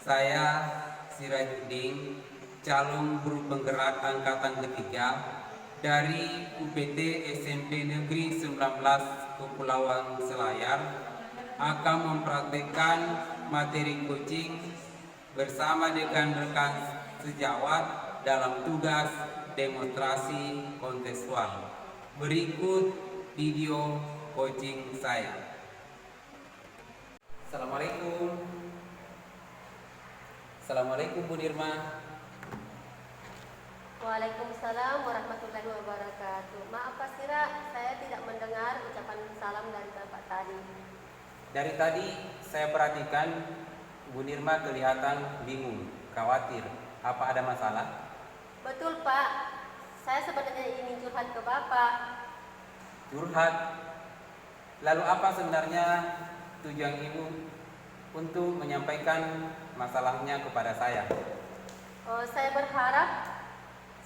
Saya Sirajuddin, calon guru penggerak angkatan ketiga dari UPT SMP Negeri 19 Kepulauan Selayar akan mempraktekkan materi coaching bersama dengan rekan sejawat dalam tugas demonstrasi kontekstual. Berikut video coaching saya. Assalamualaikum. Assalamualaikum Bu Nirma. Waalaikumsalam warahmatullahi wabarakatuh. Maaf Pak Sira, saya tidak mendengar ucapan salam dari Bapak tadi. Dari tadi saya perhatikan Bu Nirma kelihatan bingung, khawatir. Apa ada masalah? Betul Pak, saya sebenarnya ingin curhat ke Bapak. Curhat? Lalu apa sebenarnya tujuan Ibu untuk menyampaikan masalahnya kepada saya? Saya berharap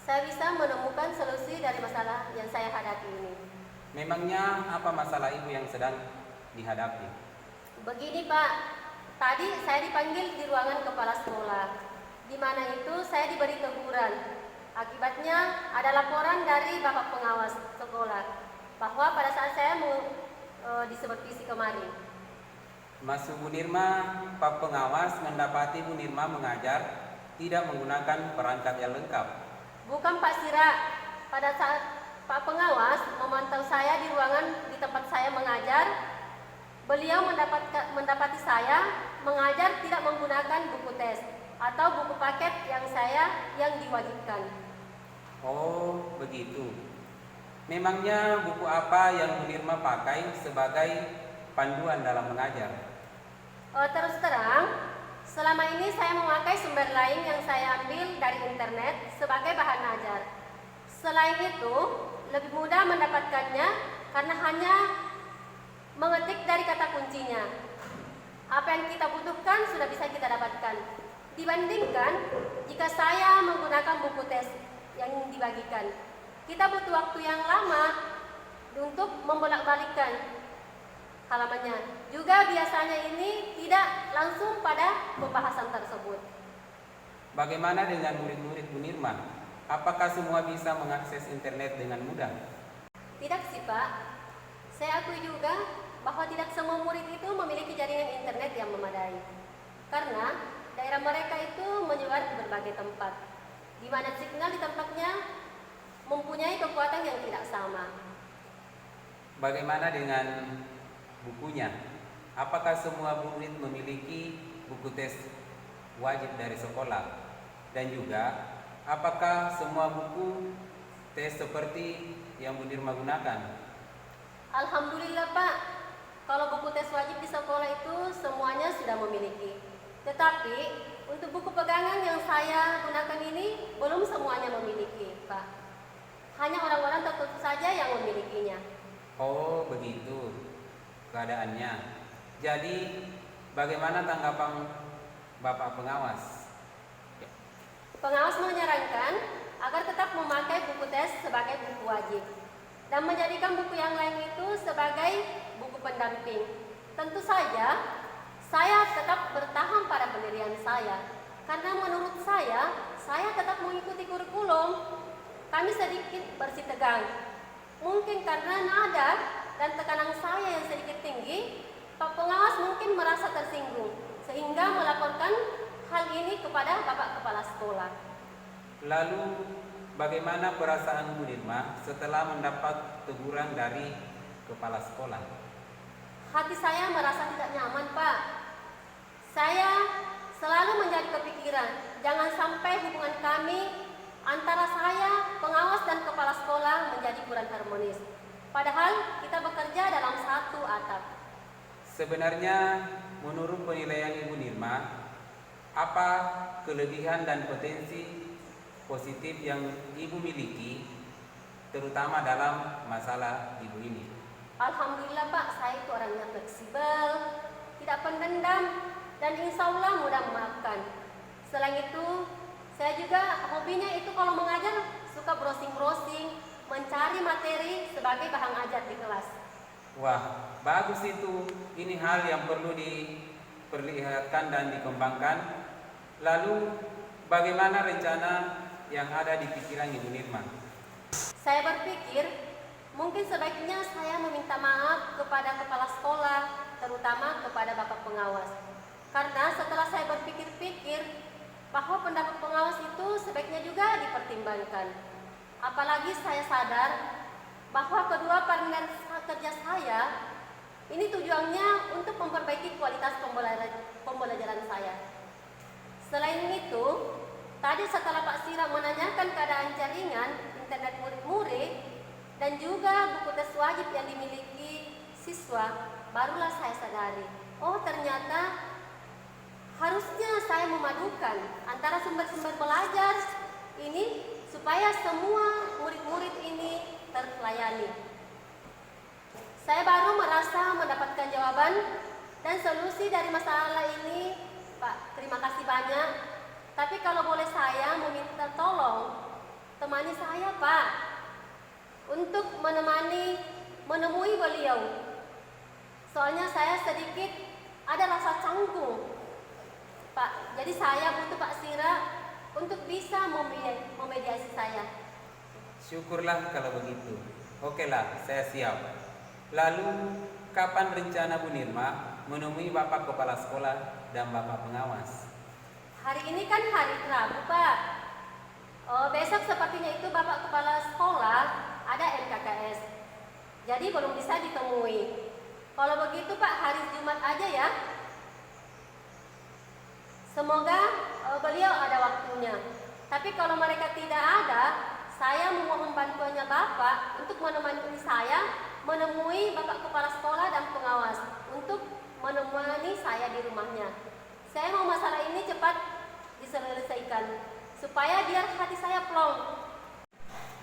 saya bisa menemukan solusi dari masalah yang saya hadapi ini. Memangnya apa masalah Ibu yang sedang dihadapi? Begini Pak, tadi saya dipanggil di ruangan kepala sekolah, di mana itu saya diberi teguran. Akibatnya ada laporan dari Bapak Pengawas sekolah bahwa pada saat saya disupervisi kemarin. Masuk Bu Nirma, Pak Pengawas mendapati Bu Nirma mengajar tidak menggunakan perangkat yang lengkap. Bukan Pak Sira, pada saat Pak Pengawas memantau saya di ruangan di tempat saya mengajar, beliau mendapati saya mengajar tidak menggunakan buku tes atau buku paket yang diwajibkan. Oh, begitu. Memangnya buku apa yang Bu Nirma pakai sebagai panduan dalam mengajar? Terus terang, selama ini saya memakai sumber lain yang saya ambil dari internet sebagai bahan ajar. Selain itu, lebih mudah mendapatkannya karena hanya mengetik dari kata kuncinya. Apa yang kita butuhkan sudah bisa kita dapatkan. Dibandingkan jika saya menggunakan buku tes yang dibagikan, kita butuh waktu yang lama untuk membolak-balikkan halamannya. Juga biasanya ini tidak langsung pada pembahasan tersebut. Bagaimana dengan murid-murid Bu Nirma? Apakah semua bisa mengakses internet dengan mudah? Tidak sih Pak. Saya akui juga bahwa tidak semua murid itu memiliki jaringan internet yang memadai. Karena daerah mereka itu menyebar di berbagai tempat, di mana signal di tempatnya mempunyai kekuatan yang tidak sama. Bagaimana dengan bukunya? Apakah semua murid memiliki buku tes wajib dari sekolah? Dan juga, apakah semua buku tes seperti yang Bu Nirma gunakan? Alhamdulillah Pak, kalau buku tes wajib di sekolah itu semuanya sudah memiliki. Tetapi untuk buku pegangan yang saya gunakan ini belum semuanya memiliki Pak. Hanya orang-orang tertentu saja yang memilikinya. Oh, begitu keadaannya. Jadi, bagaimana tanggapan Bapak Pengawas? Pengawas menyarankan agar tetap memakai buku tes sebagai buku wajib dan menjadikan buku yang lain itu sebagai buku pendamping. Tentu saja, saya tetap bertahan pada pendirian saya karena menurut saya tetap mengikuti kurikulum. Kami sedikit bersitegang. Mungkin karena nada dan tekanan saya yang sedikit tinggi, Pak Pengawas mungkin merasa tersinggung sehingga melaporkan hal ini kepada Bapak Kepala Sekolah. Lalu, bagaimana perasaan Bu Nirma setelah mendapat teguran dari kepala sekolah? Hati saya merasa tidak nyaman, Pak. Saya selalu menjadi kepikiran, jangan sampai hubungan kami antara saya, pengawas dan kepala sekolah menjadi kurang harmonis. Padahal kita bekerja dalam satu atap. Sebenarnya, menurut penilaian Ibu Nirma, apa kelebihan dan potensi positif yang Ibu miliki, terutama dalam masalah Ibu ini? Alhamdulillah Pak, saya itu orangnya fleksibel, tidak pendendam, dan insya Allah mudah memaafkan. Selain itu, saya juga hobinya itu kalau mengajar suka browsing-browsing, mencari materi sebagai bahan ajar di kelas. Wah, bagus itu. Ini hal yang perlu diperlihatkan dan dikembangkan Lalu bagaimana rencana yang ada di pikiran Ibu Nirma? Saya berpikir mungkin sebaiknya saya meminta maaf kepada kepala sekolah, terutama kepada Bapak Pengawas. Karena setelah saya berpikir-pikir bahwa pendapat pengawas itu sebaiknya juga dipertimbangkan. Apalagi saya sadar bahwa kedua partner kerja saya ini tujuannya untuk memperbaiki kualitas pembelajaran saya. Selain itu, tadi setelah Pak Sira menanyakan keadaan jaringan internet murid-murid dan juga buku tes wajib yang dimiliki siswa, barulah saya sadari, oh ternyata harusnya saya memadukan antara sumber-sumber belajar ini supaya semua murid-murid ini terlayani. Saya baru merasa mendapatkan jawaban dan solusi dari masalah ini, Pak. Terima kasih banyak. Tapi kalau boleh saya meminta tolong, temani saya, Pak, untuk menemui beliau. Soalnya saya sedikit ada rasa canggung, Pak. Jadi saya butuh Pak Sira untuk bisa memediasi saya. Syukurlah kalau begitu. Oke lah, saya siap. Lalu, kapan rencana Bu Nirma menemui Bapak Kepala Sekolah dan Bapak Pengawas? Hari ini kan hari Rabu, Pak. Besok sepertinya itu Bapak Kepala Sekolah ada MKKS. Jadi belum bisa ditemui. Kalau begitu Pak, hari Jumat aja ya. Semoga beliau ada waktunya. Tapi kalau mereka tidak ada, saya memohon bantuannya Bapak untuk menemani saya menemui Bapak Kepala Sekolah dan Pengawas untuk menemani saya di rumahnya. Saya mau masalah ini cepat diselesaikan supaya biar hati saya plong.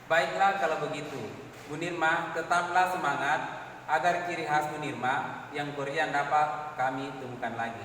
Baiklah kalau begitu. Bu Nirma, tetaplah semangat agar ciri khas Bu Nirma yang Korean dapat kami temukan lagi.